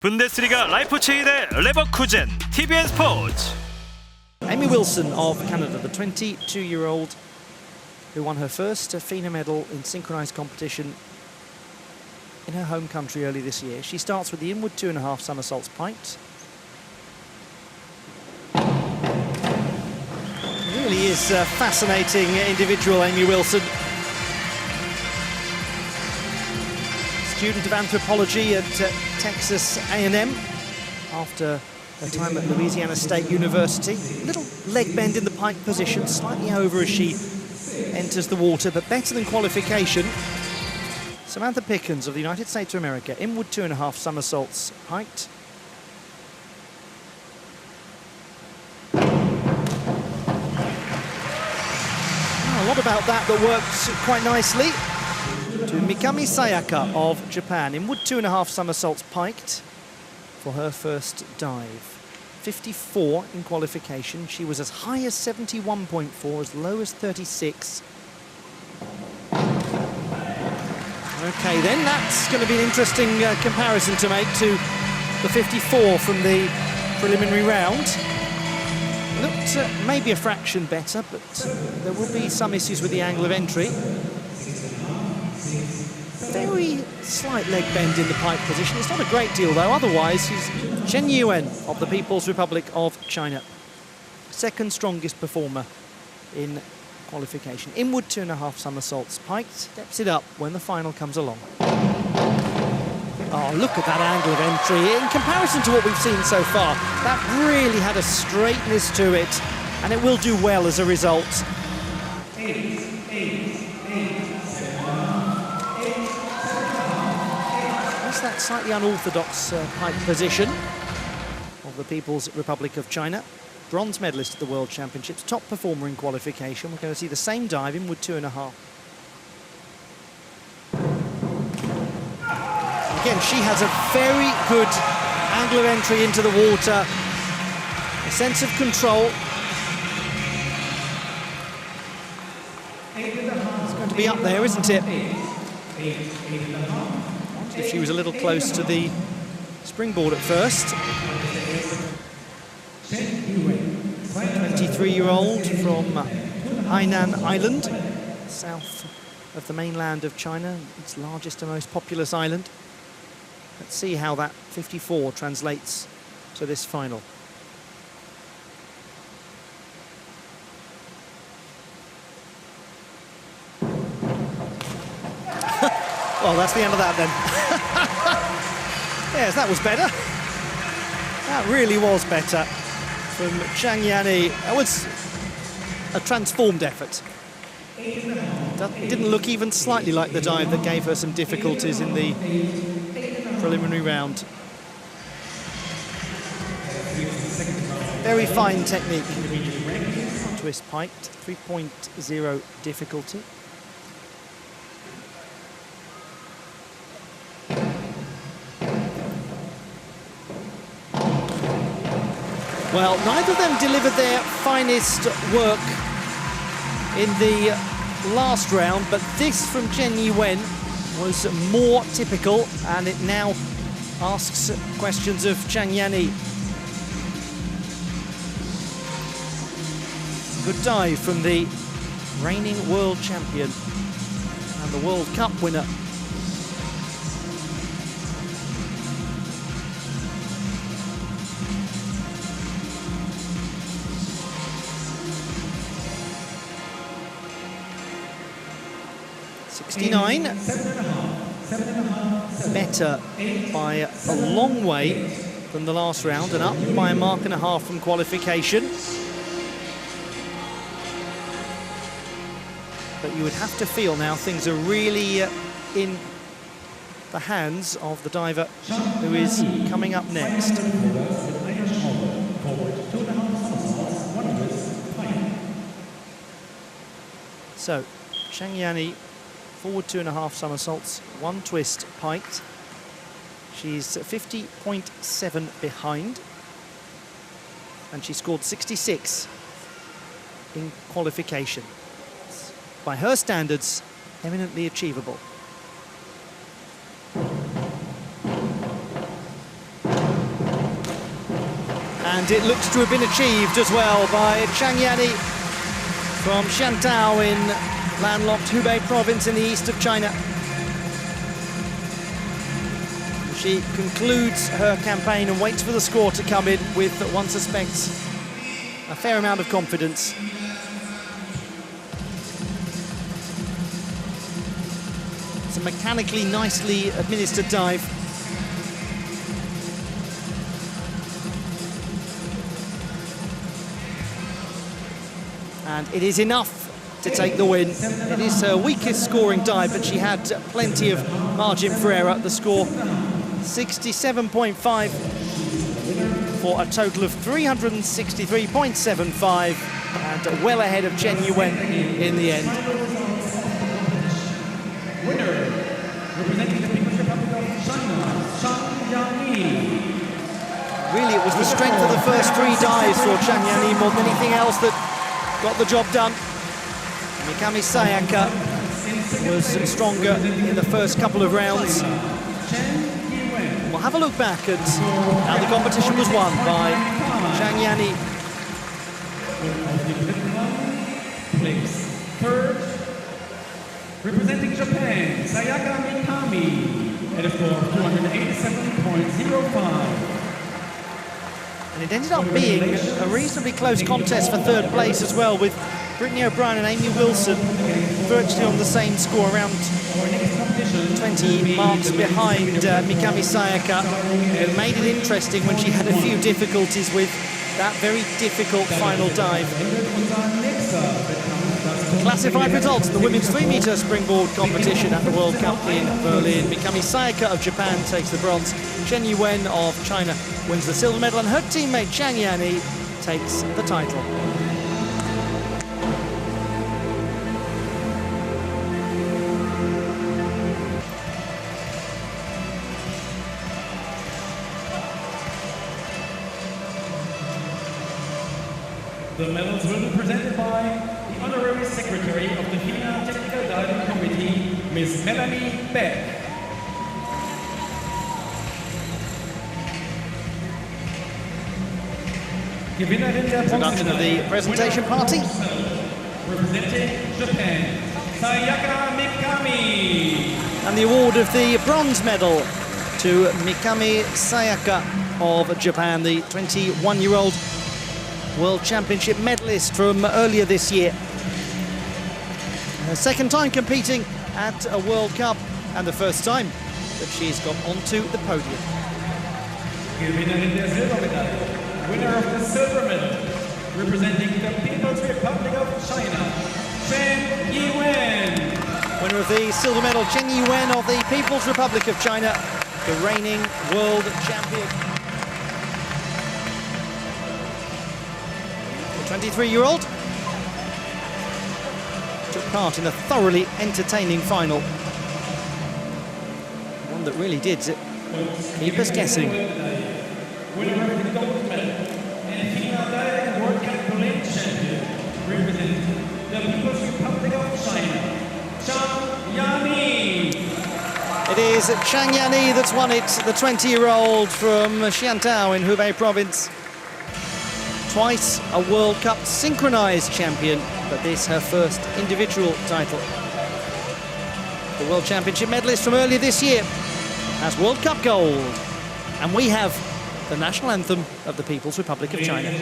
분데스리가 라이프치히 대 레버쿠젠 TVN 스포츠. Amy Wilson of Canada, the 22-year-old who won her first Fina medal in synchronized competition in her home country early this year. She starts with the inward 2.5 somersaults piked. Really is a fascinating individual, Amy Wilson. Student of anthropology at Texas A&M after her time at Louisiana State University. Little leg bend in the pike position, slightly over as she enters the water, but better than qualification. Samantha Pickens of the United States of America, inward 2.5 somersaults piked. A lot about that works quite nicely. To Mikami Sayaka of Japan, inward 2.5 somersaults piked for her first dive. 54 in qualification. She was as high as 71.4, as low as 36. Okay, then that's going to be an interesting comparison to make to the 54 from the preliminary round. Looked maybe a fraction better, but there will be some issues with the angle of entry. Very slight leg bend in the pike position. It's not a great deal, though. Otherwise, she's Chen Yuan of the People's Republic of China. Second strongest performer in qualification. Inward 2.5 somersaults piked. Steps it up when the final comes along. Oh, look at that angle of entry. In comparison to what we've seen so far, that really had a straightness to it, and it will do well as a result. That's that slightly unorthodox pike position of the People's Republic of China. Bronze medalist at the World Championships, top performer in qualification. We're going to see the same dive, inward 2.5. Again, she has a very good angle of entry into the water, a sense of control. It's going to be up there, isn't it? If she was a little close to the springboard at first. 23-year-old from Hainan Island, south of the mainland of China, its largest and most populous island. Let's see how that 54 translates to this final. Well, that's the end of that then. Yes, that was better. That really was better from Zhang Yanni. That was a transformed effort. That didn't look even slightly like the dive that gave her some difficulties in the preliminary round. Very fine technique. Twist piked, 3.0 difficulty. Well, neither of them delivered their finest work in the last round, but this from Chen Yuan was more typical, and it now asks questions of Zhang Yanni. Good dive from the reigning world champion and the World Cup winner. Better by a long way from the last round, and up by 1.5 marks from qualification. But you would have to feel now things are really in the hands of the diver who is coming up next. So, Zhang Yanni, forward 2.5 somersaults, 1 twist piked. She's 50.7 behind, and she scored 66 in qualification. By her standards, eminently achievable. And it looks to have been achieved as well by Chang Yani from Shantou in landlocked Hubei province in the east of China. She concludes her campaign and waits for the score to come in with, one suspects, a fair amount of confidence. It's a mechanically nicely administered dive. And it is enough to take the win. It is her weakest scoring dive, but she had plenty of margin for error. The score 67.5 for a total of 363.75, and well ahead of Chen Yuen in the end. Winner, representing the People's Republic of China, Chang Yani. Really, it was the strength of the first three dives for Chang Yani more than anything else that got the job done. Mikami Sayaka was stronger in the first couple of rounds. We'll have a look back at how the competition was won by Chang Yani. Place third, representing Japan, Sayaka Mikami, at a score of 287.05. And it ended up being a reasonably close contest for third place as well, with Brittany O'Brien and Amy Wilson virtually on the same score, around 20 marks behind Mikami Sayaka, who made it interesting when she had a few difficulties with that very difficult final dive. Classified results in the women's 3-meter springboard competition at the World Cup in Berlin. Mikami Sayaka of Japan takes the bronze. Chen Yuen of China wins the silver medal, and her teammate Chang Yani takes the title. The medals will be presented by the Honorary Secretary of the Fina Technical Diving Committee, Ms. Melanie Beck. Introduction of the presentation party. Representing Japan, Sayaka Mikami. And the award of the bronze medal to Mikami Sayaka of Japan, the 21-year-old World Championship medalist from earlier this year. Her second time competing at a World Cup, and the first time that she's got onto the podium. Winner of the silver medal, representing the People's Republic of China, Chen Yuen. Winner of the silver medal, Chen Yuen of the People's Republic of China, the reigning world champion. The 23-year-old took part in a thoroughly entertaining final. One that really did keep us guessing. Winner of the gold medal and Fina Daiving World Cup champion, representing the People's Republic of China, Chang Yani. It is Chang Yani that's won it, the 20-year-old from Shantou in Hubei province. Twice a World Cup synchronized champion, but this her first individual title. The World Championship medalist from earlier this year has World Cup gold, and we have the national anthem of the People's Republic of China.